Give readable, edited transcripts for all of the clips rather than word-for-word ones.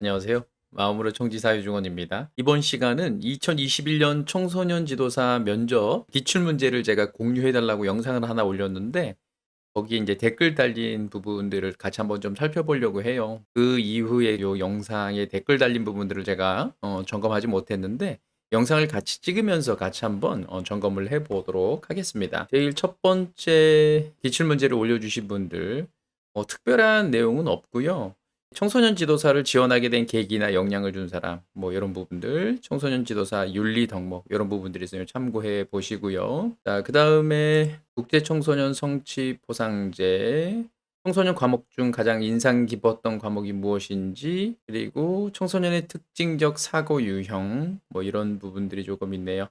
안녕하세요. 마음으로 청지 사회중원입니다. 이번 시간은 2021년 청소년 지도사 면접 기출문제를 제가 공유해 달라고 영상을 하나 올렸는데 거기에 이제 댓글 달린 부분들을 같이 한번 좀 살펴보려고 해요. 그 이후에 요 영상에 댓글 달린 부분들을 제가 점검하지 못했는데 영상을 같이 찍으면서 같이 한번 점검을 해 보도록 하겠습니다. 제일 첫 번째 기출문제를 올려주신 분들 특별한 내용은 없고요. 청소년 지도사를 지원하게 된 계기나 영향을 준 사람 뭐 이런 부분들, 청소년 지도사 윤리 덕목 이런 부분들이 있으면 참고해 보시고요. 자, 그다음에 국제 청소년 성취 포상제, 청소년 과목 중 가장 인상 깊었던 과목이 무엇인지, 그리고 청소년의 특징적 사고 유형 뭐 이런 부분들이 조금 있네요.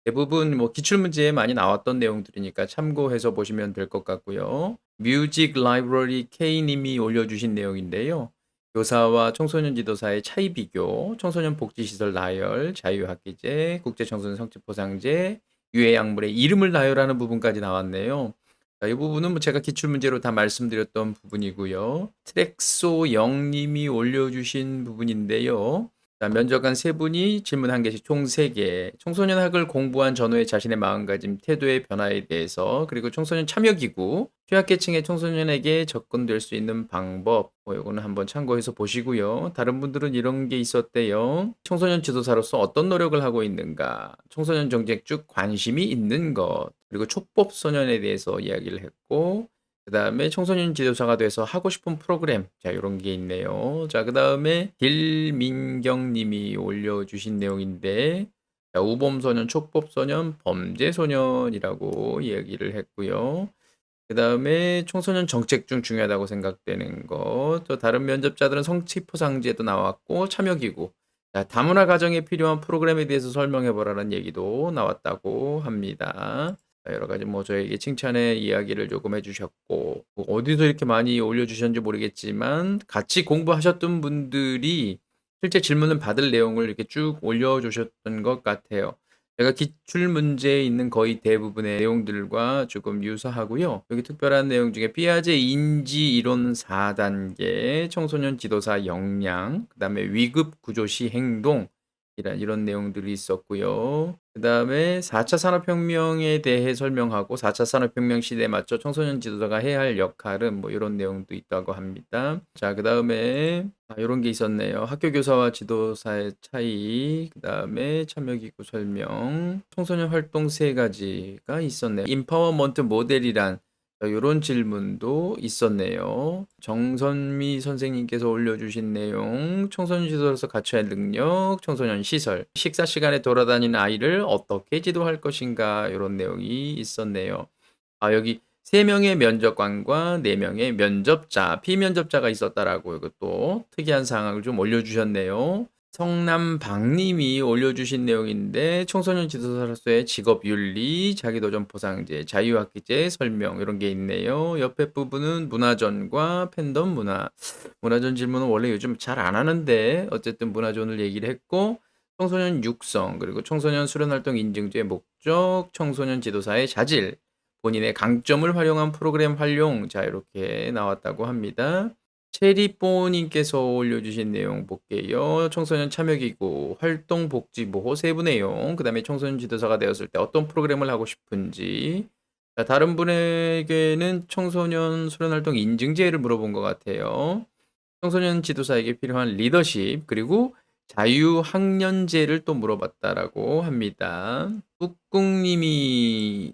대부분 뭐 기출 문제에 많이 나왔던 내용들이니까 참고해서 보시면 될 것 같고요. 뮤직 라이브러리 K 님이 올려주신 내용인데요. 교사와 청소년 지도사의 차이 비교, 청소년 복지시설 나열, 자유학기제, 국제청소년 성취보상제, 유해 약물의 이름을 나열하는 부분까지 나왔네요. 자, 이 부분은 뭐 제가 기출문제로 다 말씀드렸던 부분이고요. 트랙소 영님이 올려주신 부분인데요. 자, 면접관 세 분이 질문 한 개씩 총 3개. 청소년 학을 공부한 전후의 자신의 마음가짐, 태도의 변화에 대해서, 그리고 청소년 참여기구, 취약계층의 청소년에게 접근될 수 있는 방법, 요거는 한번 참고해서 보시고요. 다른 분들은 이런 게 있었대요. 청소년 지도사로서 어떤 노력을 하고 있는가, 청소년 정책 쭉 관심이 있는 것, 그리고 촉법 소년에 대해서 이야기를 했고, 그다음에 청소년 지도사가 돼서 하고 싶은 프로그램. 자, 요런 게 있네요. 자, 그다음에 길민경 님이 올려주신 내용인데, 자, 우범소년, 촉법소년, 범죄소년이라고 이야기를 했고요. 그다음에 청소년 정책 중 중요하다고 생각되는 것. 또 다른 면접자들은 성취포상제도 나왔고, 참여기구. 자, 다문화 가정에 필요한 프로그램에 대해서 설명해 보라는 얘기도 나왔다고 합니다. 자, 여러 가지 뭐 저에게 칭찬의 이야기를 조금 해주셨고, 뭐 어디서 이렇게 많이 올려주셨는지 모르겠지만, 같이 공부하셨던 분들이 실제 질문을 받을 내용을 이렇게 쭉 올려주셨던 것 같아요. 제가 기출 문제에 있는 거의 대부분의 내용들과 조금 유사하고요. 여기 특별한 내용 중에 피아제 인지 이론 4단계, 청소년 지도사 역량, 그다음에 위급 구조 시 행동 이런 내용들이 있었고요. 그다음에 4차 산업혁명에 대해 설명하고 4차 산업혁명 시대에 맞춰 청소년 지도자가 해야 할 역할은 뭐 이런 내용도 있다고 합니다. 자, 그다음에 요런 게 있었네요. 학교 교사와 지도사의 차이, 그다음에 참여기구 설명, 청소년 활동 3가지가 있었네요. 임파워먼트 모델이란 요런 질문도 있었네요. 정선미 선생님께서 올려주신 내용, 청소년 지도로서 갖춰야 할 능력, 청소년 시설, 식사 시간에 돌아다니는 아이를 어떻게 지도할 것인가, 요런 내용이 있었네요. 여기 3명의 면접관과 4명의 면접자, 피면접자가 있었다라고 이것도 특이한 상황을 좀 올려주셨네요. 성남박님이 올려주신 내용인데, 청소년 지도사로서의 직업윤리, 자기도전 보상제, 자유학기제 설명 이런 게 있네요. 옆에 부분은 문화전과 팬덤 문화. 문화전 질문은 원래 요즘 잘 안 하는데 어쨌든 문화전을 얘기를 했고, 청소년 육성, 그리고 청소년 수련활동 인증제 목적, 청소년 지도사의 자질, 본인의 강점을 활용한 프로그램 활용. 자, 이렇게 나왔다고 합니다. 체리뽀님께서 올려주신 내용 볼게요. 청소년 참여기구, 활동복지보호 세부 내용, 그 다음에 청소년 지도사가 되었을 때 어떤 프로그램을 하고 싶은지. 자, 다른 분에게는 청소년 수련활동 인증제를 물어본 것 같아요. 청소년 지도사에게 필요한 리더십, 그리고 자유학년제를 또 물어봤다라고 합니다. 꾹꾹님이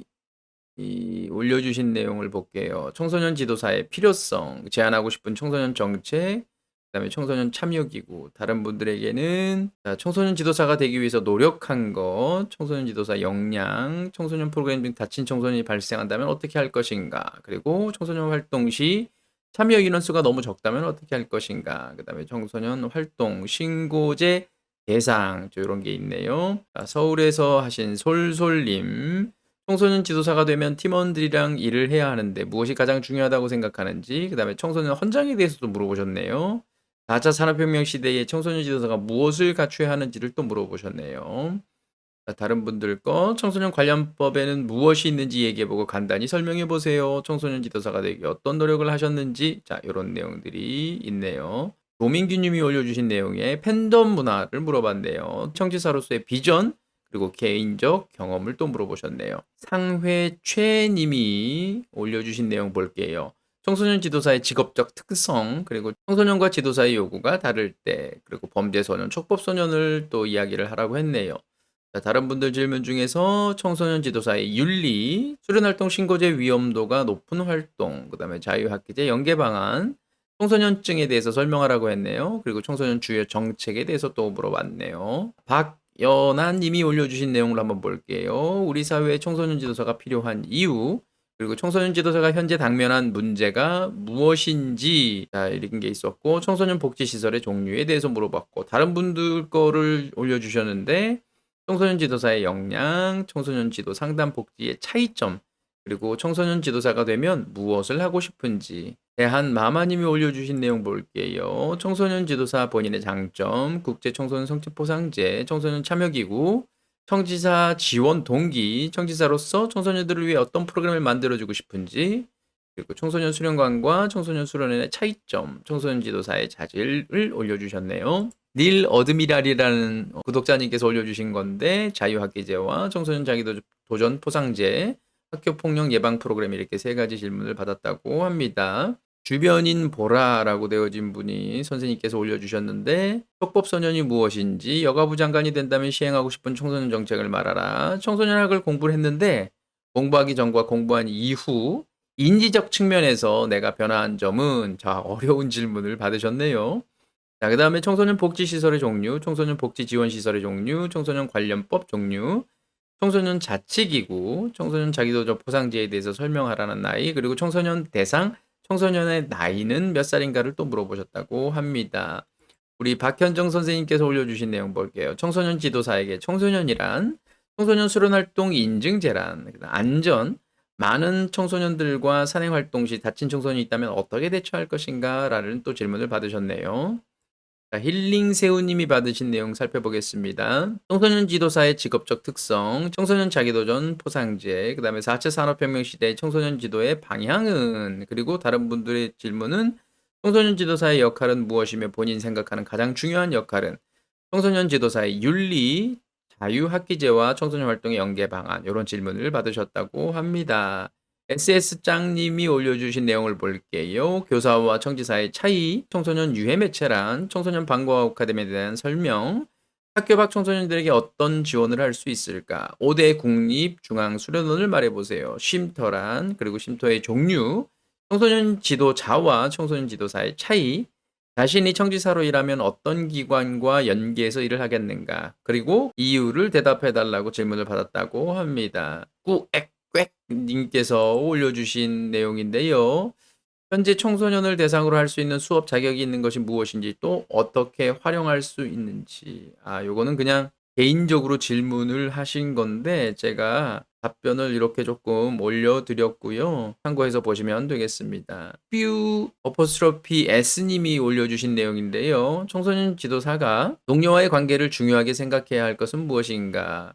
올려주신 내용을 볼게요. 청소년 지도사의 필요성, 제안하고 싶은 청소년 정책, 그다음에 청소년 참여기구, 다른 분들에게는 청소년 지도사가 되기 위해서 노력한 것, 청소년 지도사 역량, 청소년 프로그램 중 다친 청소년이 발생한다면 어떻게 할 것인가, 그리고 청소년 활동 시 참여 인원수가 너무 적다면 어떻게 할 것인가, 그다음에 청소년 활동 신고제 대상, 이런 게 있네요. 서울에서 하신 솔솔님, 청소년 지도사가 되면 팀원들이랑 일을 해야 하는데 무엇이 가장 중요하다고 생각하는지, 그다음에 청소년 헌장에 대해서도 물어보셨네요. 4차 산업혁명 시대에 청소년 지도사가 무엇을 갖춰야 하는지를 또 물어보셨네요. 자, 다른 분들 거 청소년 관련법에는 무엇이 있는지 얘기해보고 간단히 설명해보세요. 청소년 지도사가 되기 어떤 노력을 하셨는지, 자, 이런 내용들이 있네요. 노민규 님이 올려주신 내용에 팬덤 문화를 물어봤네요. 청취자로서의 비전 그리고 개인적 경험을 또 물어보셨네요. 상회최 님이 올려주신 내용 볼게요. 청소년 지도사의 직업적 특성 그리고 청소년과 지도사의 요구가 다를 때 그리고 범죄소년, 촉법소년을 또 이야기를 하라고 했네요. 자, 다른 분들 질문 중에서 청소년 지도사의 윤리, 수련활동 신고제 위험도가 높은 활동, 그 다음에 자유학기제 연계 방안, 청소년증에 대해서 설명하라고 했네요. 그리고 청소년 주요 정책에 대해서 또 물어봤네요. 박연아 님이 올려주신 내용을 한번 볼게요. 우리 사회에 청소년 지도사가 필요한 이유, 그리고 청소년 지도사가 현재 당면한 문제가 무엇인지, 자, 이런 게 있었고, 청소년 복지시설의 종류에 대해서 물어봤고, 다른 분들 거를 올려주셨는데, 청소년 지도사의 역량, 청소년 지도 상담 복지의 차이점, 그리고 청소년 지도사가 되면 무엇을 하고 싶은지, 대한 마마님이 올려주신 내용 볼게요. 청소년 지도사 본인의 장점, 국제 청소년 성취 보상제, 청소년 참여기구, 청지사 지원 동기, 청지사로서 청소년들을 위해 어떤 프로그램을 만들어주고 싶은지, 그리고 청소년 수련관과 청소년 수련원의 차이점, 청소년 지도사의 자질을 올려주셨네요. 닐 어드미랄이라는 구독자님께서 올려주신 건데 자유학기제와 청소년 자기도전 포상제, 학교폭력 예방 프로그램 이렇게 세 가지 질문을 받았다고 합니다. 주변인 보라라고 되어진 분이 선생님께서 올려주셨는데 촉법소년이 무엇인지 여가부 장관이 된다면 시행하고 싶은 청소년 정책을 말하라. 청소년학을 공부를 했는데 공부하기 전과 공부한 이후 인지적 측면에서 내가 변화한 점은 자 어려운 질문을 받으셨네요. 자, 그 다음에 청소년 복지시설의 종류, 청소년 복지지원시설의 종류, 청소년 관련법 종류, 청소년 자치기구, 청소년 자기도전 포상제에 대해서 설명하라는 나이, 그리고 청소년 대상, 청소년의 나이는 몇 살인가를 또 물어보셨다고 합니다. 우리 박현정 선생님께서 올려주신 내용 볼게요. 청소년 지도사에게 청소년이란, 청소년 수련활동 인증제란, 안전, 많은 청소년들과 산행활동 시 다친 청소년이 있다면 어떻게 대처할 것인가? 라는 또 질문을 받으셨네요. 자, 힐링새우님이 받으신 내용 살펴보겠습니다. 청소년 지도사의 직업적 특성, 청소년 자기도전 포상제, 그 다음에 4차 산업혁명 시대의 청소년 지도의 방향은, 그리고 다른 분들의 질문은 청소년 지도사의 역할은 무엇이며 본인이 생각하는 가장 중요한 역할은, 청소년 지도사의 윤리, 자유학기제와 청소년 활동의 연계 방안, 이런 질문을 받으셨다고 합니다. SS짱님이 올려주신 내용을 볼게요. 교사와 청지사의 차이, 청소년 유해 매체란, 청소년 방과 아카데미에 대한 설명, 학교 밖 청소년들에게 어떤 지원을 할 수 있을까? 5대 국립 중앙 수련원을 말해보세요. 쉼터란, 그리고 쉼터의 종류, 청소년 지도자와 청소년 지도사의 차이, 자신이 청지사로 일하면 어떤 기관과 연계해서 일을 하겠는가? 그리고 이유를 대답해달라고 질문을 받았다고 합니다. 님께서 올려주신 내용인데요. 현재 청소년을 대상으로 할 수 있는 수업 자격이 있는 것이 무엇인지 또 어떻게 활용할 수 있는지. 요거는 그냥 개인적으로 질문을 하신 건데 제가 답변을 이렇게 조금 올려드렸고요. 참고해서 보시면 되겠습니다. 뷰 어퍼스트로피 S님이 올려주신 내용인데요. 청소년 지도사가 동료와의 관계를 중요하게 생각해야 할 것은 무엇인가?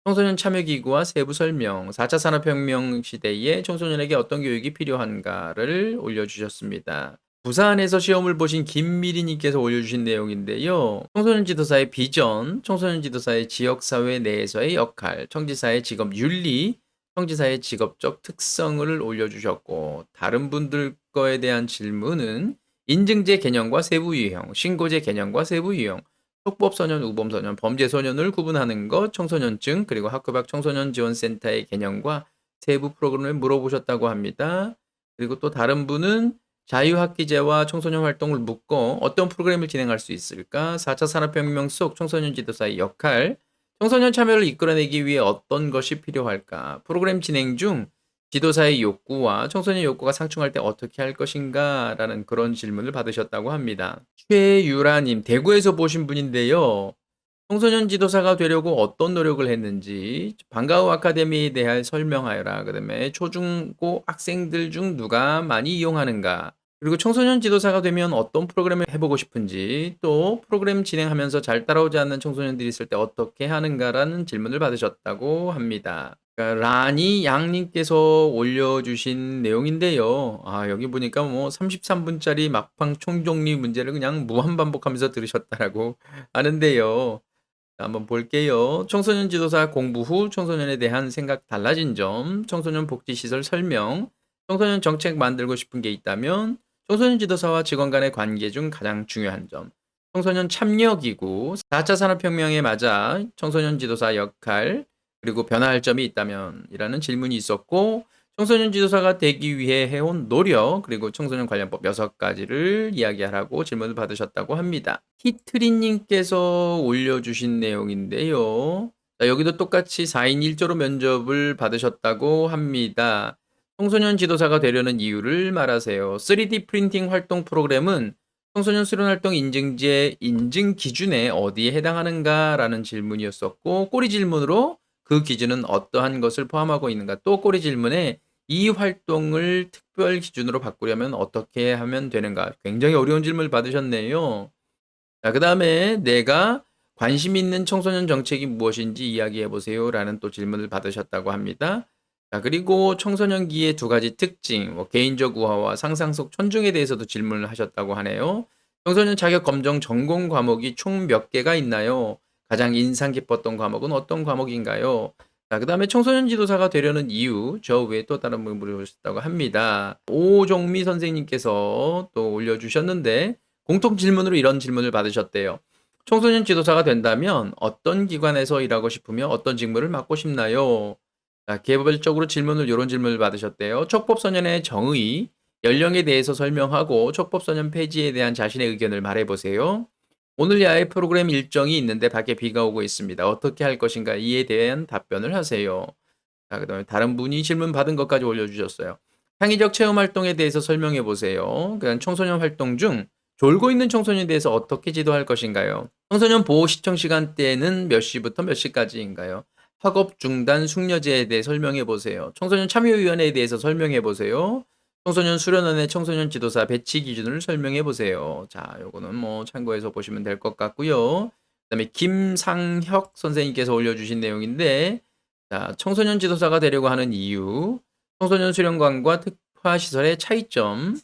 청소년 참여기구와 세부 설명, 4차 산업혁명 시대에 청소년에게 어떤 교육이 필요한가를 올려주셨습니다. 부산에서 시험을 보신 김미리님께서 올려주신 내용인데요. 청소년 지도사의 비전, 청소년 지도사의 지역사회 내에서의 역할, 청지사의 직업 윤리, 청지사의 직업적 특성을 올려주셨고, 다른 분들 거에 대한 질문은 인증제 개념과 세부 유형, 신고제 개념과 세부 유형, 촉법소년, 우범소년, 범죄소년을 구분하는 것, 청소년증, 그리고 학교 밖 청소년 지원센터의 개념과 세부 프로그램을 물어보셨다고 합니다. 그리고 또 다른 분은 자유학기제와 청소년 활동을 묻고 어떤 프로그램을 진행할 수 있을까? 4차 산업혁명 속 청소년 지도사의 역할, 청소년 참여를 이끌어내기 위해 어떤 것이 필요할까? 프로그램 진행 중 지도사의 욕구와 청소년 욕구가 상충할 때 어떻게 할 것인가? 라는 그런 질문을 받으셨다고 합니다. 최유라님, 대구에서 보신 분인데요. 청소년 지도사가 되려고 어떤 노력을 했는지, 방과후 아카데미에 대해 설명하여라. 그 다음에 초중고 학생들 중 누가 많이 이용하는가? 그리고 청소년 지도사가 되면 어떤 프로그램을 해보고 싶은지, 또 프로그램 진행하면서 잘 따라오지 않는 청소년들이 있을 때 어떻게 하는가라는 질문을 받으셨다고 합니다. 그러니까 라니 양님께서 올려주신 내용인데요. 여기 보니까 뭐 33분짜리 막방 총정리 문제를 그냥 무한 반복하면서 들으셨다라고 하는데요. 자, 한번 볼게요. 청소년 지도사 공부 후 청소년에 대한 생각 달라진 점, 청소년 복지시설 설명, 청소년 정책 만들고 싶은 게 있다면, 청소년 지도사와 직원 간의 관계 중 가장 중요한 점, 청소년 참여기구, 4차 산업혁명에 맞아 청소년 지도사 역할, 그리고 변화할 점이 있다면 이라는 질문이 있었고, 청소년 지도사가 되기 위해 해온 노력, 그리고 청소년 관련법 6가지를 이야기하라고 질문을 받으셨다고 합니다. 히트리님께서 올려주신 내용인데요. 자, 여기도 똑같이 4인 1조로 면접을 받으셨다고 합니다. 청소년 지도사가 되려는 이유를 말하세요. 3D 프린팅 활동 프로그램은 청소년 수련활동 인증제 인증 기준에 어디에 해당하는가라는 질문이었었고, 꼬리 질문으로 그 기준은 어떠한 것을 포함하고 있는가, 또 꼬리 질문에 이 활동을 특별 기준으로 바꾸려면 어떻게 하면 되는가, 굉장히 어려운 질문을 받으셨네요. 자, 그 다음에 내가 관심 있는 청소년 정책이 무엇인지 이야기해 보세요 라는 또 질문을 받으셨다고 합니다. 자, 그리고 청소년기의 2가지 특징, 개인적 우화와 상상 속 천중에 대해서도 질문을 하셨다고 하네요. 청소년 자격 검정 전공 과목이 총 몇 개가 있나요? 가장 인상 깊었던 과목은 어떤 과목인가요? 자, 그 다음에 청소년 지도사가 되려는 이유, 저 외에 또 다른 분 물어보셨다고 합니다. 오종미 선생님께서 또 올려주셨는데, 공통 질문으로 이런 질문을 받으셨대요. 청소년 지도사가 된다면 어떤 기관에서 일하고 싶으며 어떤 직무를 맡고 싶나요? 자, 개별적으로 이런 질문을 받으셨대요. 촉법소년의 정의, 연령에 대해서 설명하고 촉법소년 폐지에 대한 자신의 의견을 말해보세요. 오늘 야외 프로그램 일정이 있는데 밖에 비가 오고 있습니다. 어떻게 할 것인가? 이에 대한 답변을 하세요. 자, 그다음에 다른 분이 질문 받은 것까지 올려주셨어요. 창의적 체험 활동에 대해서 설명해 보세요. 그다음 청소년 활동 중 졸고 있는 청소년에 대해서 어떻게 지도할 것인가요? 청소년 보호 시청 시간대는 몇 시부터 몇 시까지인가요? 학업 중단 숙려제에 대해 설명해 보세요. 청소년 참여위원회에 대해서 설명해 보세요. 청소년 수련원의 청소년 지도사 배치 기준을 설명해 보세요. 자, 요거는 뭐 참고해서 보시면 될 것 같고요. 그다음에 김상혁 선생님께서 올려주신 내용인데, 자, 청소년 지도사가 되려고 하는 이유, 청소년 수련관과 특화시설의 차이점,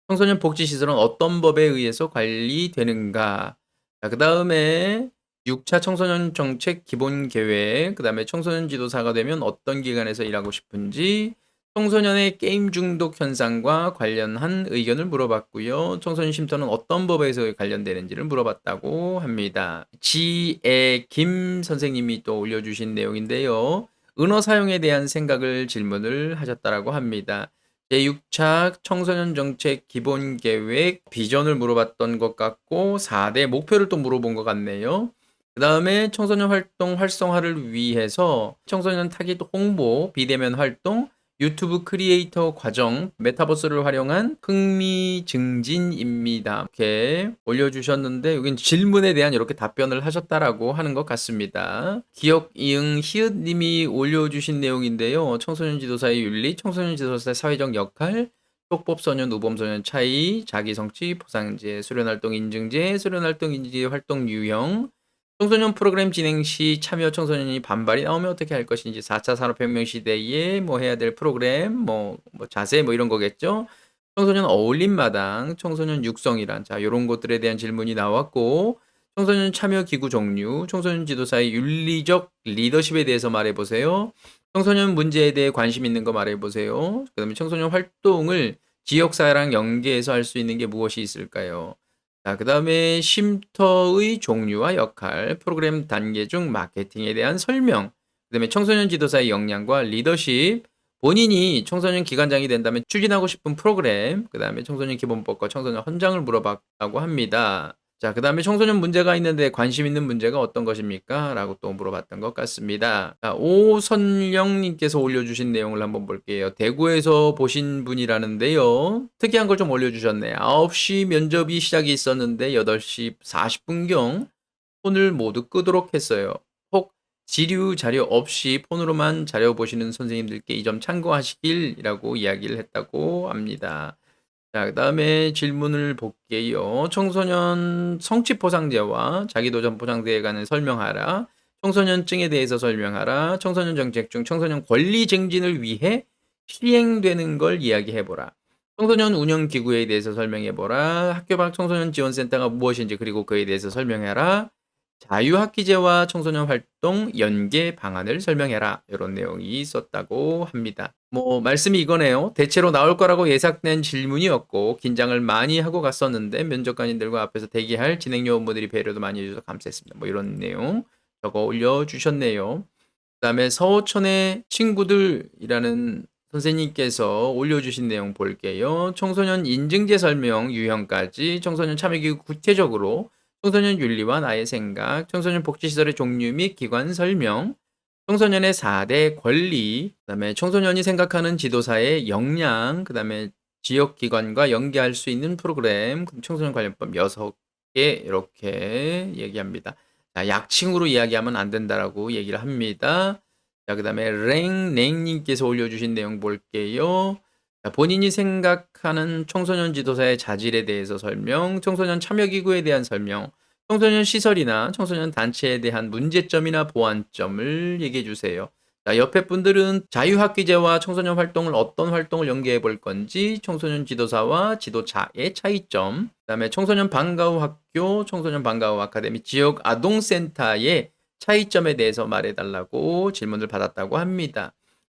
청소년 복지시설은 어떤 법에 의해서 관리되는가. 자, 그 다음에 6차 청소년 정책 기본 계획, 그 다음에 청소년 지도사가 되면 어떤 기관에서 일하고 싶은지, 청소년의 게임 중독 현상과 관련한 의견을 물어봤고요. 청소년 쉼터는 어떤 법에서 관련되는지를 물어봤다고 합니다. 지애 김 선생님이 또 올려주신 내용인데요. 은어 사용에 대한 생각을 질문을 하셨다라고 합니다. 제6차 청소년 정책 기본 계획 비전을 물어봤던 것 같고, 4대 목표를 또 물어본 것 같네요. 그 다음에 청소년 활동 활성화를 위해서 청소년 타깃 홍보, 비대면 활동, 유튜브 크리에이터 과정, 메타버스를 활용한 흥미 증진입니다. 이렇게 올려주셨는데, 여긴 질문에 대한 이렇게 답변을 하셨다라고 하는 것 같습니다. 기억 이응 히읗님이 올려주신 내용인데요. 청소년 지도사의 윤리, 청소년 지도사의 사회적 역할, 촉법소년, 우범소년 차이, 자기성취, 보상제, 수련활동 인증제, 수련활동 인증제 활동 유형, 청소년 프로그램 진행 시 참여 청소년이 반발이 나오면 어떻게 할 것인지, 4차 산업혁명 시대에 뭐 해야 될 프로그램, 뭐 자세 뭐 이런 거겠죠. 청소년 어울림 마당, 청소년 육성이란, 자, 요런 것들에 대한 질문이 나왔고, 청소년 참여 기구 종류, 청소년 지도사의 윤리적 리더십에 대해서 말해보세요. 청소년 문제에 대해 관심 있는 거 말해보세요. 그 다음에 청소년 활동을 지역사회랑 연계해서 할 수 있는 게 무엇이 있을까요? 자, 그 다음에 쉼터의 종류와 역할, 프로그램 단계 중 마케팅에 대한 설명, 그 다음에 청소년 지도사의 역량과 리더십, 본인이 청소년 기관장이 된다면 추진하고 싶은 프로그램, 그 다음에 청소년 기본법과 청소년 헌장을 물어봤다고 합니다. 자, 그 다음에 청소년 문제가 있는데 관심 있는 문제가 어떤 것입니까? 라고 또 물어봤던 것 같습니다. 자, 오선영님께서 올려주신 내용을 한번 볼게요. 대구에서 보신 분이라는데요. 특이한 걸 좀 올려주셨네요. 9시 면접이 시작이 있었는데 8시 40분경 폰을 모두 끄도록 했어요. 혹 지류 자료 없이 폰으로만 자료 보시는 선생님들께 이 점 참고하시길이라고 이야기를 했다고 합니다. 자, 그 다음에 질문을 볼게요. 청소년 성취 포상제와 자기도전 포상제에 관해 설명하라. 청소년증에 대해서 설명하라. 청소년 정책 중 청소년 권리 증진을 위해 시행되는 걸 이야기해 보라. 청소년 운영 기구에 대해서 설명해 보라. 학교 밖 청소년 지원센터가 무엇인지 그리고 그에 대해서 설명해라. 자유학기제와 청소년 활동 연계 방안을 설명해라. 이런 내용이 있었다고 합니다. 말씀이 이거네요. 대체로 나올 거라고 예상된 질문이었고 긴장을 많이 하고 갔었는데 면접관님들과 앞에서 대기할 진행 요원분들이 배려도 많이 해주셔서 감사했습니다. 이런 내용 적어 올려주셨네요. 그다음에 서호천의 친구들이라는 선생님께서 올려주신 내용 볼게요. 청소년 인증제 설명 유형까지, 청소년 참여기구 구체적으로, 청소년 윤리와 나의 생각, 청소년 복지시설의 종류 및 기관 설명, 청소년의 4대 권리, 그다음에 청소년이 생각하는 지도사의 역량, 그다음에 지역기관과 연계할 수 있는 프로그램, 청소년 관련법 6개 이렇게 얘기합니다. 자, 약칭으로 이야기하면 안 된다라고 얘기를 합니다. 자, 그다음에 랭님께서 올려주신 내용 볼게요. 자, 본인이 생각하는 청소년 지도사의 자질에 대해서 설명, 청소년 참여기구에 대한 설명, 청소년 시설이나 청소년 단체에 대한 문제점이나 보완점을 얘기해 주세요. 자, 옆에 분들은 자유학기제와 청소년 활동을 어떤 활동을 연계해 볼 건지, 청소년 지도사와 지도자의 차이점, 그다음에 청소년 방과후 학교, 청소년 방과후 아카데미, 지역 아동센터의 차이점에 대해서 말해달라고 질문을 받았다고 합니다.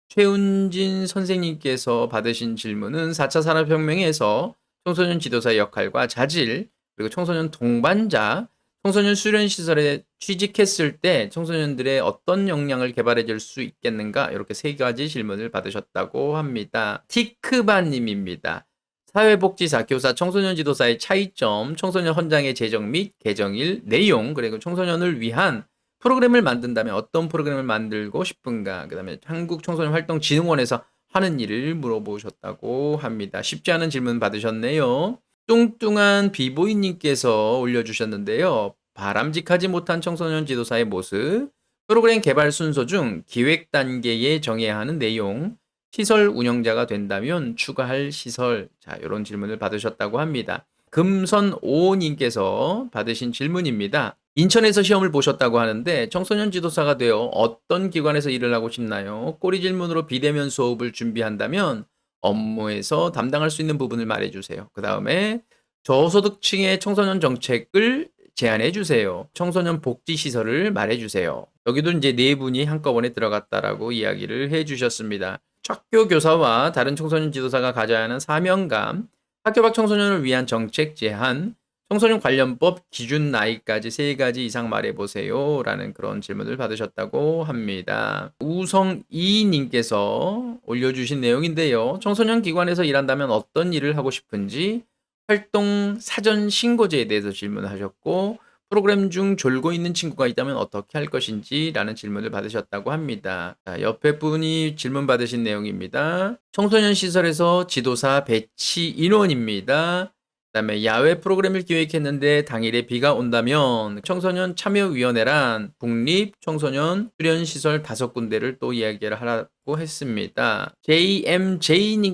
최운진 선생님께서 받으신 질문은 4차 산업혁명에서 청소년 지도사의 역할과 자질, 그리고 청소년 동반자, 청소년 수련시설에 취직했을 때 청소년들의 어떤 역량을 개발해 줄 수 있겠는가, 이렇게 3가지 질문을 받으셨다고 합니다. 티크바님입니다. 사회복지사, 교사, 청소년 지도사의 차이점, 청소년 헌장의 제정 및 개정일, 내용, 그리고 청소년을 위한 프로그램을 만든다면 어떤 프로그램을 만들고 싶은가, 그 다음에 한국청소년활동진흥원에서 하는 일을 물어보셨다고 합니다. 쉽지 않은 질문 받으셨네요. 뚱뚱한 비보이님께서 올려주셨는데요. 바람직하지 못한 청소년 지도사의 모습, 프로그램 개발 순서 중 기획 단계에 정해야 하는 내용, 시설 운영자가 된다면 추가할 시설, 자, 이런 질문을 받으셨다고 합니다. 금선오님께서 받으신 질문입니다. 인천에서 시험을 보셨다고 하는데 청소년 지도사가 되어 어떤 기관에서 일을 하고 싶나요? 꼬리 질문으로 비대면 수업을 준비한다면 업무에서 담당할 수 있는 부분을 말해주세요. 그 다음에 저소득층의 청소년 정책을 제안해 주세요. 청소년 복지 시설을 말해 주세요. 여기도 이제 4분이 한꺼번에 들어갔다라고 이야기를 해 주셨습니다. 학교 교사와 다른 청소년 지도사가 가져야 하는 사명감, 학교 밖 청소년을 위한 정책 제안, 청소년 관련법 기준 나이까지 3가지 이상 말해보세요. 라는 그런 질문을 받으셨다고 합니다. 우성이님께서 올려주신 내용인데요. 청소년 기관에서 일한다면 어떤 일을 하고 싶은지, 활동 사전 신고제에 대해서 질문하셨고, 프로그램 중 졸고 있는 친구가 있다면 어떻게 할 것인지 라는 질문을 받으셨다고 합니다. 자, 옆에 분이 질문 받으신 내용입니다. 청소년 시설에서 지도사 배치 인원입니다. 그다음에 야외 프로그램을 기획했는데 당일에 비가 온다면 청소년 참여위원회란 국립 청소년 수련시설 5군데를 또 이야기를 하라고 했습니다.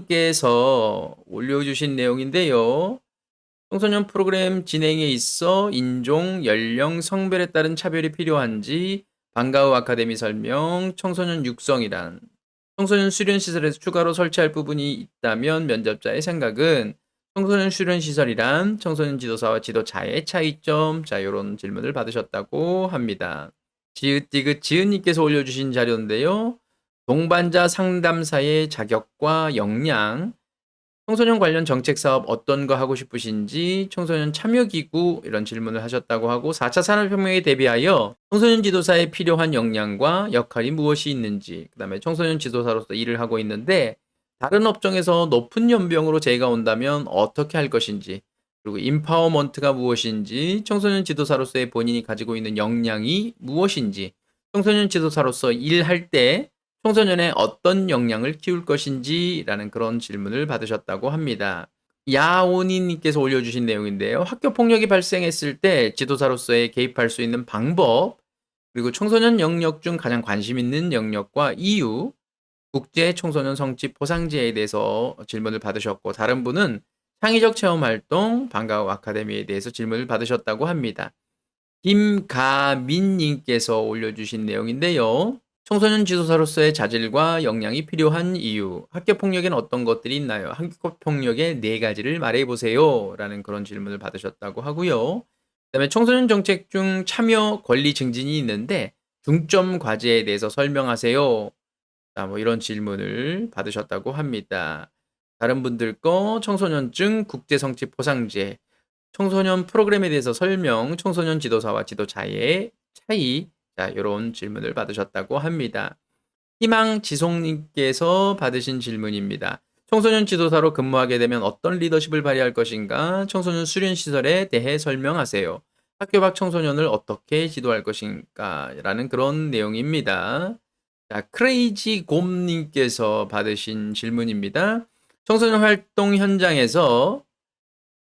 JMJ님께서 올려주신 내용인데요. 청소년 프로그램 진행에 있어 인종, 연령, 성별에 따른 차별이 필요한지, 방과후 아카데미 설명, 청소년 육성이란, 청소년 수련시설에서 추가로 설치할 부분이 있다면 면접자의 생각은, 청소년 수련시설이란 청소년 지도사와 지도자의 차이점, 자, 이런 질문을 받으셨다고 합니다. 지읒님께서 올려주신 자료인데요. 동반자 상담사의 자격과 역량, 청소년 관련 정책 사업 어떤 거 하고 싶으신지, 청소년 참여기구 이런 질문을 하셨다고 하고, 4차 산업혁명에 대비하여 청소년 지도사에 필요한 역량과 역할이 무엇이 있는지, 그 다음에 청소년 지도사로서 일을 하고 있는데 다른 업종에서 높은 연봉으로 제의가 온다면 어떻게 할 것인지, 그리고 임파워먼트가 무엇인지, 청소년 지도사로서의 본인이 가지고 있는 역량이 무엇인지, 청소년 지도사로서 일할 때 청소년의 어떤 역량을 키울 것인지 라는 그런 질문을 받으셨다고 합니다. 야오니님께서 올려주신 내용인데요. 학교 폭력이 발생했을 때 지도사로서의 개입할 수 있는 방법, 그리고 청소년 영역 중 가장 관심 있는 영역과 이유, 국제 청소년 성취 포상제에 대해서 질문을 받으셨고, 다른 분은 창의적 체험 활동, 방과후 아카데미에 대해서 질문을 받으셨다고 합니다. 김가민님께서 올려주신 내용인데요. 청소년 지도사로서의 자질과 역량이 필요한 이유, 학교 폭력에는 어떤 것들이 있나요? 학교 폭력의 네 가지를 말해보세요. 라는 그런 질문을 받으셨다고 하고요. 그다음에 청소년 정책 중 참여 권리 증진이 있는데 중점 과제에 대해서 설명하세요. 자, 뭐 이런 질문을 받으셨다고 합니다. 다른 분들 거 청소년증 국제성취 포상제, 청소년 프로그램에 대해서 설명, 청소년 지도사와 지도자의 차이, 자, 이런 질문을 받으셨다고 합니다. 희망지송님께서 받으신 질문입니다. 청소년 지도사로 근무하게 되면 어떤 리더십을 발휘할 것인가? 청소년 수련시설에 대해 설명하세요. 학교 밖 청소년을 어떻게 지도할 것인가? 라는 그런 내용입니다. 자, 크레이지 곰님께서 받으신 질문입니다. 청소년 활동 현장에서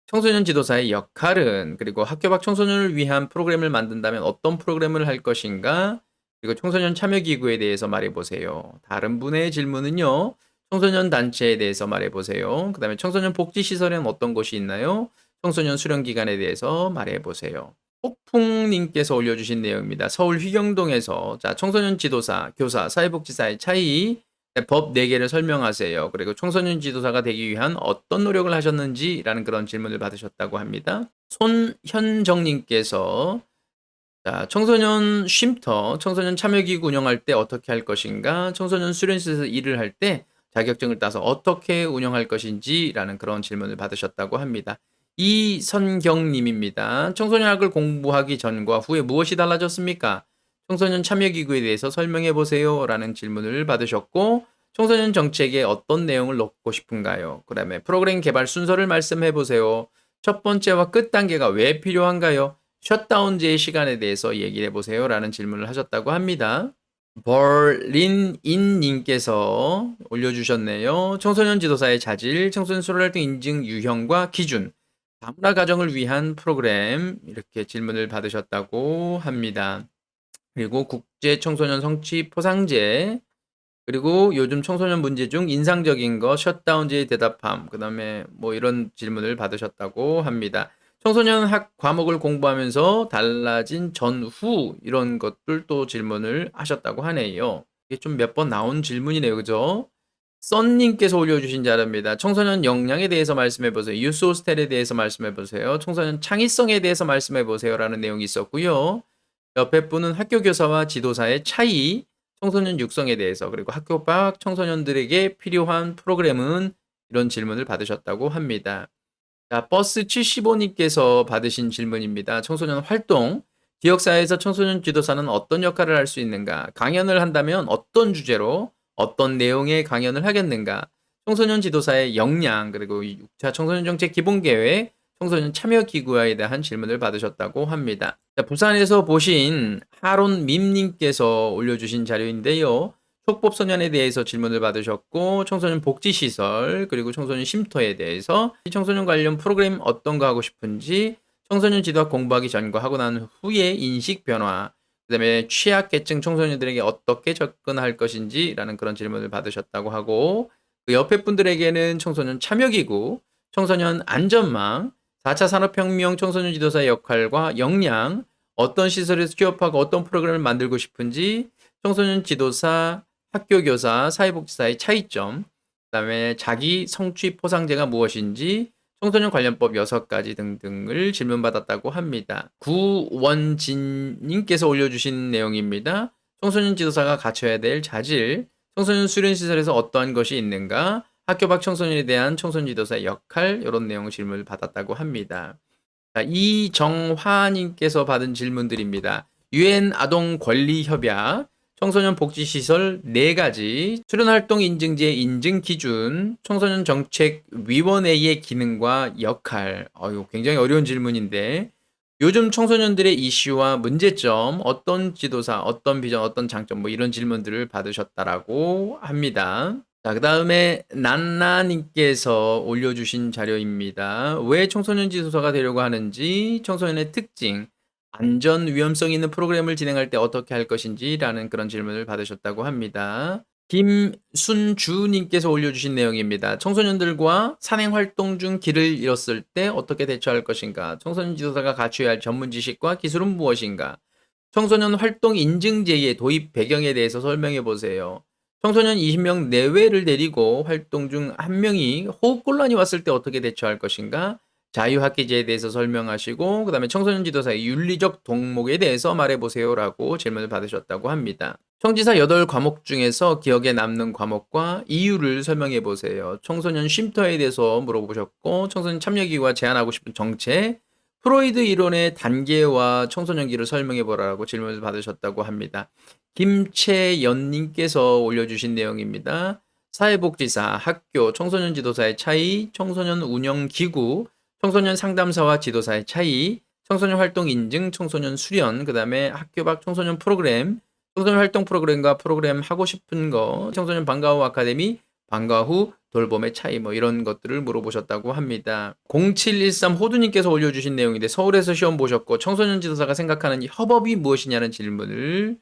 청소년 지도사의 역할은, 그리고 학교 밖 청소년을 위한 프로그램을 만든다면 어떤 프로그램을 할 것인가? 그리고 청소년 참여 기구에 대해서 말해보세요. 다른 분의 질문은요. 청소년 단체에 대해서 말해보세요. 그 다음에 청소년 복지시설에는 어떤 곳이 있나요? 청소년 수련기관에 대해서 말해보세요. 폭풍님께서 올려주신 내용입니다. 서울 휘경동에서 자, 청소년 지도사, 교사, 사회복지사의 차이, 법 4개를 설명하세요. 그리고 청소년 지도사가 되기 위한 어떤 노력을 하셨는지라는 그런 질문을 받으셨다고 합니다. 손현정님께서 자, 청소년 쉼터, 청소년 참여기구 운영할 때 어떻게 할 것인가, 청소년 수련실에서 일을 할 때 자격증을 따서 어떻게 운영할 것인지라는 그런 질문을 받으셨다고 합니다. 이선경님입니다. 청소년학을 공부하기 전과 후에 무엇이 달라졌습니까? 청소년 참여기구에 대해서 설명해 보세요. 라는 질문을 받으셨고, 청소년 정책에 어떤 내용을 넣고 싶은가요? 그 다음에 프로그램 개발 순서를 말씀해 보세요. 첫 번째와 끝 단계가 왜 필요한가요? 셧다운제의 시간에 대해서 얘기를 해보세요. 라는 질문을 하셨다고 합니다. 벌린인님께서 올려주셨네요. 청소년 지도사의 자질, 청소년 수련활동 인증 유형과 기준, 다문화 가정을 위한 프로그램, 이렇게 질문을 받으셨다고 합니다. 그리고 국제 청소년 성취 포상제, 그리고 요즘 청소년 문제 중 인상적인 거 셧다운제의 대답함, 그 다음에 뭐 이런 질문을 받으셨다고 합니다. 청소년 학 과목을 공부하면서 달라진 전후 이런 것들 또 질문을 하셨다고 하네요. 이게 좀 몇 번 나온 질문이네요. 그죠? 썬님께서 올려주신 자료입니다. 청소년 역량에 대해서 말씀해보세요. 유스 호스텔에 대해서 말씀해보세요. 청소년 창의성에 대해서 말씀해보세요. 라는 내용이 있었고요. 옆에 분은 학교 교사와 지도사의 차이, 청소년 육성에 대해서, 그리고 학교 밖 청소년들에게 필요한 프로그램은, 이런 질문을 받으셨다고 합니다. 자, 버스 75님께서 받으신 질문입니다. 청소년 활동, 지역사회에서 청소년 지도사는 어떤 역할을 할 수 있는가? 강연을 한다면 어떤 주제로, 어떤 내용의 강연을 하겠는가? 청소년 지도사의 역량, 그리고 6차 청소년 정책 기본계획, 청소년 참여기구에 대한 질문을 받으셨다고 합니다. 자, 부산에서 보신 하론 밈님께서 올려주신 자료인데요. 촉법소년에 대해서 질문을 받으셨고, 청소년 복지시설, 그리고 청소년 쉼터에 대해서 청소년 관련 프로그램 어떤 거 하고 싶은지, 청소년 지도학 공부하기 전과 하고 난 후의 인식 변화, 그 다음에 취약계층 청소년들에게 어떻게 접근할 것인지 라는 그런 질문을 받으셨다고 하고, 그 옆에 분들에게는 청소년 참여기구, 청소년 안전망, 4차 산업혁명 청소년 지도사의 역할과 역량, 어떤 시설에서 취업하고 어떤 프로그램을 만들고 싶은지, 청소년 지도사, 학교교사, 사회복지사의 차이점, 그다음에 자기 성취 포상제가 무엇인지, 청소년 관련법 6가지 등등을 질문받았다고 합니다. 구원진님께서 올려주신 내용입니다. 청소년 지도사가 갖춰야 될 자질, 청소년 수련시설에서 어떠한 것이 있는가, 학교 밖 청소년에 대한 청소년 지도사의 역할, 이런 내용 질문을 받았다고 합니다. 자, 이정화님께서 받은 질문들입니다. UN 아동 권리 협약, 청소년 복지시설 4가지, 수련활동 인증제 인증 기준, 청소년 정책 위원회의 기능과 역할. 굉장히 어려운 질문인데, 요즘 청소년들의 이슈와 문제점, 어떤 지도사, 어떤 비전, 어떤 장점, 뭐 이런 질문들을 받으셨다라고 합니다. 자, 그 다음에 난나님께서 올려주신 자료입니다. 왜 청소년 지도사가 되려고 하는지, 청소년의 특징, 안전 위험성 있는 프로그램을 진행할 때 어떻게 할 것인지 라는 그런 질문을 받으셨다고 합니다. 김순주님께서 올려주신 내용입니다. 청소년들과 산행 활동 중 길을 잃었을 때 어떻게 대처할 것인가? 청소년 지도사가 갖춰야 할 전문 지식과 기술은 무엇인가? 청소년 활동 인증제의 도입 배경에 대해서 설명해 보세요. 청소년 20명 내외를 데리고 활동 중 한 명이 호흡곤란이 왔을 때 어떻게 대처할 것인가? 자유학기제에 대해서 설명하시고 그다음에 청소년 지도사의 윤리적 동목에 대해서 말해보세요라고 질문을 받으셨다고 합니다. 청지사 8과목 중에서 기억에 남는 과목과 이유를 설명해 보세요. 청소년 쉼터에 대해서 물어보셨고 청소년 참여기구가 제안하고 싶은 정책, 프로이드 이론의 단계와 청소년기를 설명해 보라고 질문을 받으셨다고 합니다. 김채연님께서 올려주신 내용입니다. 사회복지사, 학교, 청소년 지도사의 차이, 청소년 운영기구, 청소년 상담사와 지도사의 차이, 청소년 활동 인증, 청소년 수련, 그 다음에 학교 밖 청소년 프로그램, 청소년 활동 프로그램과 프로그램 하고 싶은 거, 청소년 방과 후 아카데미, 방과 후 돌봄의 차이 뭐 이런 것들을 물어보셨다고 합니다. 0713 호두님께서 올려주신 내용인데 서울에서 시험 보셨고 청소년 지도사가 생각하는 협업이 무엇이냐는 질문을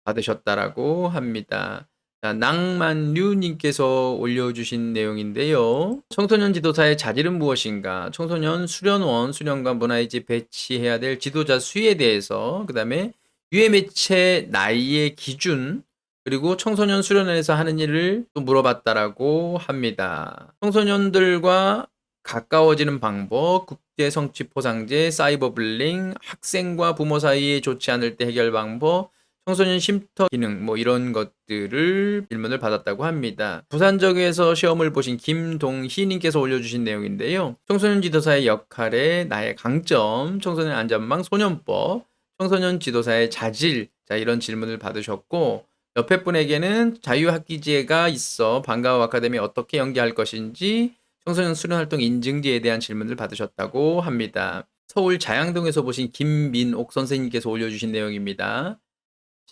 받으셨다라고 합니다. 자, 낭만류님께서 올려주신 내용인데요. 청소년 지도사의 자질은 무엇인가? 청소년 수련원, 수련관 문화의 집 배치해야 될 지도자 수에 대해서 그 다음에 유해 매체 나이의 기준 그리고 청소년 수련원에서 하는 일을 또 물어봤다라고 합니다. 청소년들과 가까워지는 방법, 국제 성취 포상제, 사이버 불링, 학생과 부모 사이에 좋지 않을 때 해결 방법, 청소년 쉼터 기능 뭐 이런 것들을 질문을 받았다고 합니다. 부산적에서 시험을 보신 김동희님께서 올려주신 내용인데요. 청소년 지도사의 역할에 나의 강점, 청소년 안전망 소년법, 청소년 지도사의 자질 자 이런 질문을 받으셨고 옆에 분에게는 자유학기제가 있어 방과 후 아카데미 어떻게 연계할 것인지 청소년 수련활동 인증제에 대한 질문을 받으셨다고 합니다. 서울 자양동에서 보신 김민옥 선생님께서 올려주신 내용입니다.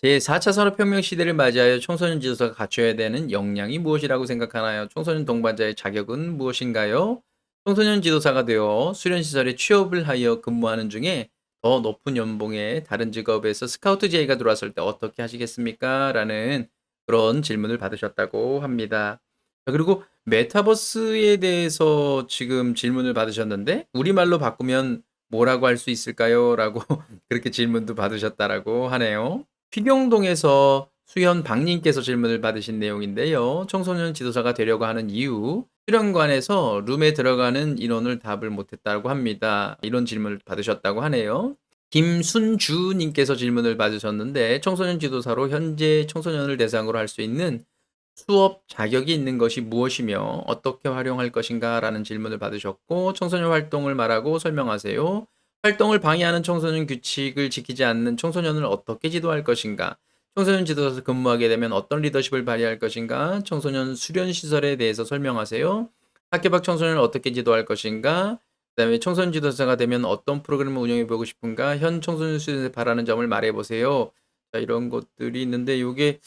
제4차 산업혁명 시대를 맞이하여 청소년 지도사가 갖춰야 되는 역량이 무엇이라고 생각하나요? 청소년 동반자의 자격은 무엇인가요? 청소년 지도사가 되어 수련시설에 취업을 하여 근무하는 중에 더 높은 연봉에 다른 직업에서 스카우트 제의가 들어왔을 때 어떻게 하시겠습니까? 라는 그런 질문을 받으셨다고 합니다. 그리고 메타버스에 대해서 지금 질문을 받으셨는데 우리말로 바꾸면 뭐라고 할 수 있을까요? 라고 그렇게 질문도 받으셨다라고 하네요. 휘경동에서 수현박님께서 질문을 받으신 내용인데요. 청소년 지도사가 되려고 하는 이유, 수련관에서 룸에 들어가는 인원을 답을 못했다고 합니다. 이런 질문을 받으셨다고 하네요. 김순주님께서 질문을 받으셨는데 청소년 지도사로 현재 청소년을 대상으로 할 수 있는 수업 자격이 있는 것이 무엇이며 어떻게 활용할 것인가 라는 질문을 받으셨고 청소년 활동을 말하고 설명하세요. 활동을 방해하는 청소년 규칙을 지키지 않는 청소년을 어떻게 지도할 것인가? 청소년 지도사에서 근무하게 되면 어떤 리더십을 발휘할 것인가? 청소년 수련 시설에 대해서 설명하세요. 학교 밖 청소년을 어떻게 지도할 것인가? 그다음에 청소년 지도사가 되면 어떤 프로그램을 운영해 보고 싶은가? 현 청소년 수련에 바라는 점을 말해 보세요. 자, 이런 것들이 있는데 이게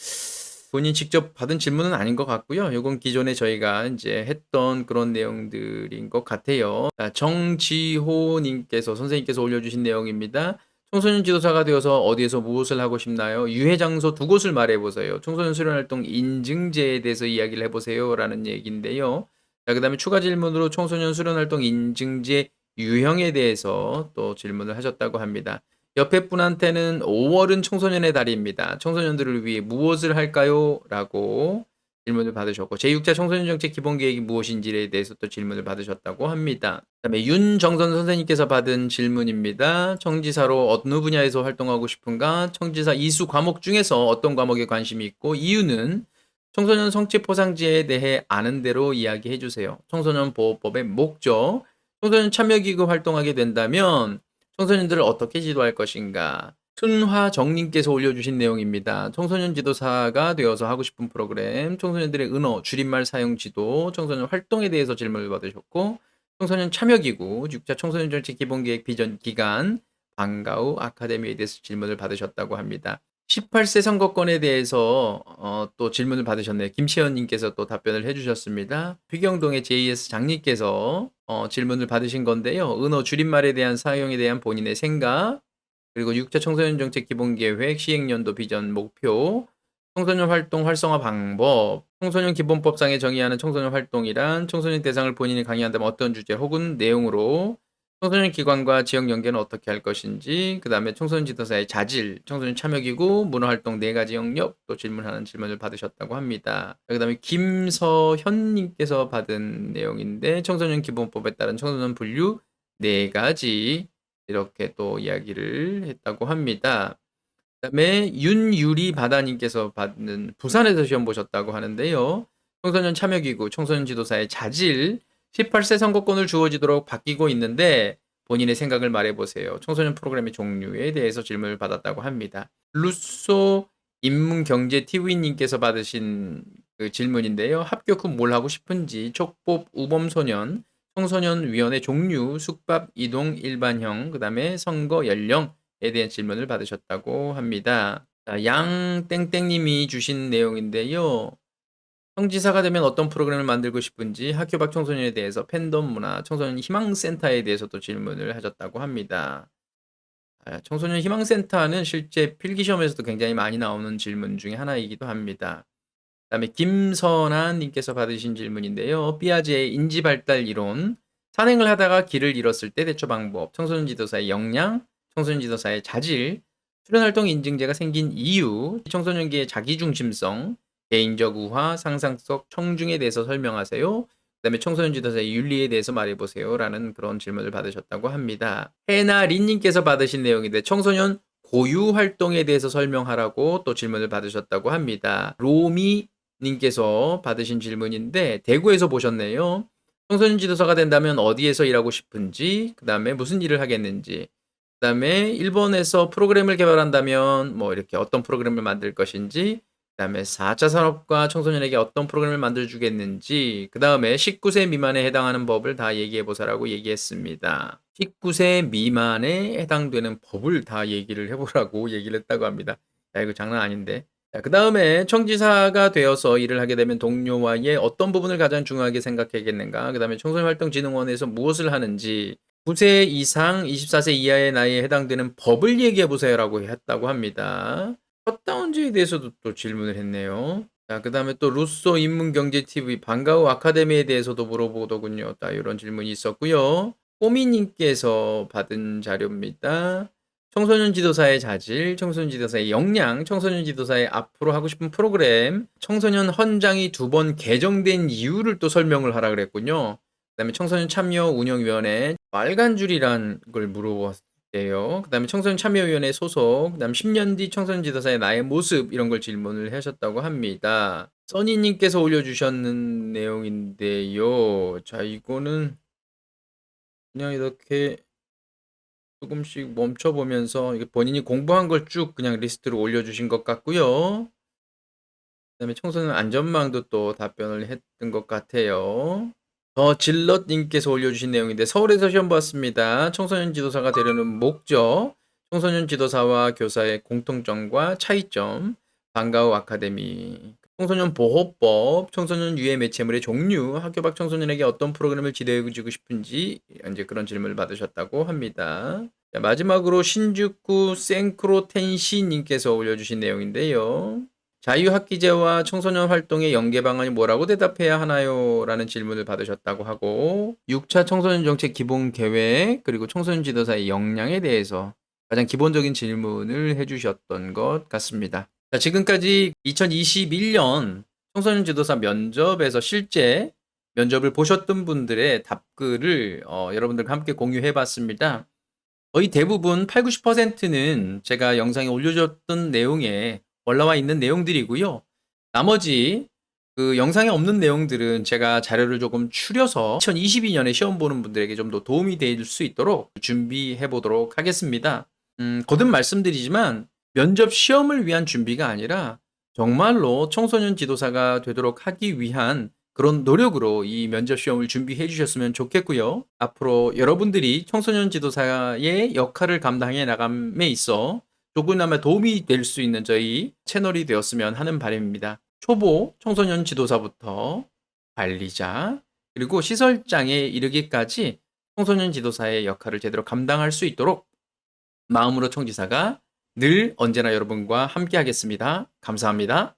본인이 직접 받은 질문은 아닌 것 같고요. 이건 기존에 저희가 이제 했던 그런 내용들인 것 같아요. 자, 정지호 님께서 선생님께서 올려주신 내용입니다. 청소년 지도사가 되어서 어디에서 무엇을 하고 싶나요? 유해 장소 2곳을 말해 보세요. 청소년 수련 활동 인증제에 대해서 이야기를 해 보세요라는 얘기인데요. 자, 그다음에 추가 질문으로 청소년 수련 활동 인증제 유형에 대해서 또 질문을 하셨다고 합니다. 옆에 분한테는 5월은 청소년의 달입니다. 청소년들을 위해 무엇을 할까요? 라고 질문을 받으셨고 제6차 청소년 정책 기본 계획이 무엇인지에 대해서 또 질문을 받으셨다고 합니다. 그다음에 윤정선 선생님께서 받은 질문입니다. 청지사로 어느 분야에서 활동하고 싶은가? 청지사 이수 과목 중에서 어떤 과목에 관심이 있고 이유는 청소년 성취 포상제에 대해 아는 대로 이야기해 주세요. 청소년 보호법의 목적, 청소년 참여기구 활동하게 된다면 청소년들을 어떻게 지도할 것인가? 순화정님께서 올려주신 내용입니다. 청소년 지도사가 되어서 하고 싶은 프로그램, 청소년들의 은어, 줄임말 사용 지도, 청소년 활동에 대해서 질문을 받으셨고, 청소년 참여기구, 6차 청소년 정책 기본계획 비전 기간, 방과 후 아카데미에 대해서 질문을 받으셨다고 합니다. 18세 선거권에 대해서 또 질문을 받으셨네요. 김시현님께서 또 답변을 해주셨습니다. 휘경동의 JS 장님께서 질문을 받으신 건데요. 은어 줄임말에 대한 사용에 대한 본인의 생각, 그리고 6차 청소년 정책 기본계획 시행연도 비전 목표, 청소년 활동 활성화 방법, 청소년 기본법상에 정의하는 청소년 활동이란 청소년 대상을 본인이 강의한다면 어떤 주제 혹은 내용으로 청소년 기관과 지역 연계는 어떻게 할 것인지, 그 다음에 청소년 지도사의 자질, 청소년 참여기구, 문화활동 4가지 영역 또 질문하는 질문을 받으셨다고 합니다. 그 다음에 김서현님께서 받은 내용인데 청소년 기본법에 따른 청소년 분류 4가지 이렇게 또 이야기를 했다고 합니다. 그다음에 윤유리 바다님께서 받는 부산에서 시험 보셨다고 하는데요. 청소년 참여기구, 청소년 지도사의 자질, 18세 선거권을 주어지도록 바뀌고 있는데 본인의 생각을 말해보세요. 청소년 프로그램의 종류에 대해서 질문을 받았다고 합니다. 루소 인문경제 TV님께서 받으신 그 질문인데요. 합격 후 뭘 하고 싶은지, 촉법, 우범소년, 청소년위원회 종류, 숙박, 이동, 일반형, 그 다음에 선거 연령, 에 대한 질문을 받으셨다고 합니다. 양땡땡님이 주신 내용인데요. 청지사가 되면 어떤 프로그램을 만들고 싶은지, 학교 밖 청소년에 대해서, 팬덤 문화, 청소년 희망센터에 대해서도 질문을 하셨다고 합니다. 청소년 희망센터는 실제 필기시험에서도 굉장히 많이 나오는 질문 중에 하나이기도 합니다. 그다음에 김선아님께서 받으신 질문인데요. 삐아제의 인지발달 이론, 산행을 하다가 길을 잃었을 때 대처 방법, 청소년 지도사의 역량, 청소년 지도사의 자질, 수련활동 인증제가 생긴 이유, 청소년기의 자기중심성, 개인적 우화, 상상성, 청중에 대해서 설명하세요. 그다음에 청소년 지도사의 윤리에 대해서 말해보세요. 라는 그런 질문을 받으셨다고 합니다. 해나린님께서 받으신 내용인데 청소년 고유 활동에 대해서 설명하라고 또 질문을 받으셨다고 합니다. 로미 님께서 받으신 질문인데 대구에서 보셨네요. 청소년 지도사가 된다면 어디에서 일하고 싶은지, 그 다음에 무슨 일을 하겠는지, 그 다음에 일본에서 프로그램을 개발한다면 뭐 이렇게 어떤 프로그램을 만들 것인지, 그 다음에 4차 산업과 청소년에게 어떤 프로그램을 만들어주겠는지, 그 다음에 19세 미만에 해당하는 법을 다 얘기해보사라고 얘기했습니다. 19세 미만에 해당되는 법을 다 얘기를 해보라고 얘기를 했다고 합니다. 야, 이거 장난 아닌데. 그 다음에 청지사가 되어서 일을 하게 되면 동료와의 어떤 부분을 가장 중요하게 생각해야겠는가? 그 다음에 청소년활동진흥원에서 무엇을 하는지, 9세 이상 24세 이하의 나이에 해당되는 법을 얘기해보세요라고 했다고 합니다. 셧다운제에 대해서도 또 질문을 했네요. 자, 그 다음에 또 루소 인문경제TV 방과후 아카데미에 대해서도 물어보더군요. 이런 질문이 있었고요. 꼬미님께서 받은 자료입니다. 청소년 지도사의 자질, 청소년 지도사의 역량, 청소년 지도사의 앞으로 하고 싶은 프로그램, 청소년 헌장이 2번 개정된 이유를 또 설명을 하라 그랬군요. 그 다음에 청소년 참여 운영위원회, 빨간 줄이란 걸 물어봤대요. 그 다음에 청소년 참여위원회 소속, 그 다음 10년 뒤 청소년 지도사의 나의 모습, 이런 걸 질문을 하셨다고 합니다. 써니님께서 올려주셨는 내용인데요. 자, 이거는 그냥 이렇게 조금씩 멈춰보면서 이게 본인이 공부한 걸 쭉 그냥 리스트로 올려주신 것 같고요. 그다음에 청소년 안전망도 또 답변을 했던 것 같아요. 더 질럿님께서 올려주신 내용인데 서울에서 시험 봤습니다. 청소년 지도사가 되려는 목적, 청소년 지도사와 교사의 공통점과 차이점, 방과후 아카데미, 청소년 보호법, 청소년 유해 매체물의 종류, 학교 밖 청소년에게 어떤 프로그램을 지도해주고 싶은지 이제 그런 질문을 받으셨다고 합니다. 자, 마지막으로 신주쿠 생크로텐시님께서 올려주신 내용인데요. 자유학기제와 청소년 활동의 연계 방안이 뭐라고 대답해야 하나요? 라는 질문을 받으셨다고 하고 6차 청소년 정책 기본 계획 그리고 청소년 지도사의 역량에 대해서 가장 기본적인 질문을 해주셨던 것 같습니다. 자, 지금까지 2021년 청소년 지도사 면접에서 실제 면접을 보셨던 분들의 답글을 여러분들과 함께 공유해 봤습니다. 거의 대부분 8, 90%는 제가 영상에 올려줬던 내용에 올라와 있는 내용들이고요. 나머지 그 영상에 없는 내용들은 제가 자료를 조금 추려서 2022년에 시험 보는 분들에게 좀 더 도움이 될 수 있도록 준비해 보도록 하겠습니다. 거듭 말씀드리지만 면접 시험을 위한 준비가 아니라 정말로 청소년 지도사가 되도록 하기 위한 그런 노력으로 이 면접 시험을 준비해 주셨으면 좋겠고요. 앞으로 여러분들이 청소년 지도사의 역할을 감당해 나감에 있어 조금이나마 도움이 될 수 있는 저희 채널이 되었으면 하는 바람입니다. 초보 청소년 지도사부터 관리자 그리고 시설장에 이르기까지 청소년 지도사의 역할을 제대로 감당할 수 있도록 마음으로 청지사가 늘 언제나 여러분과 함께 하겠습니다. 감사합니다.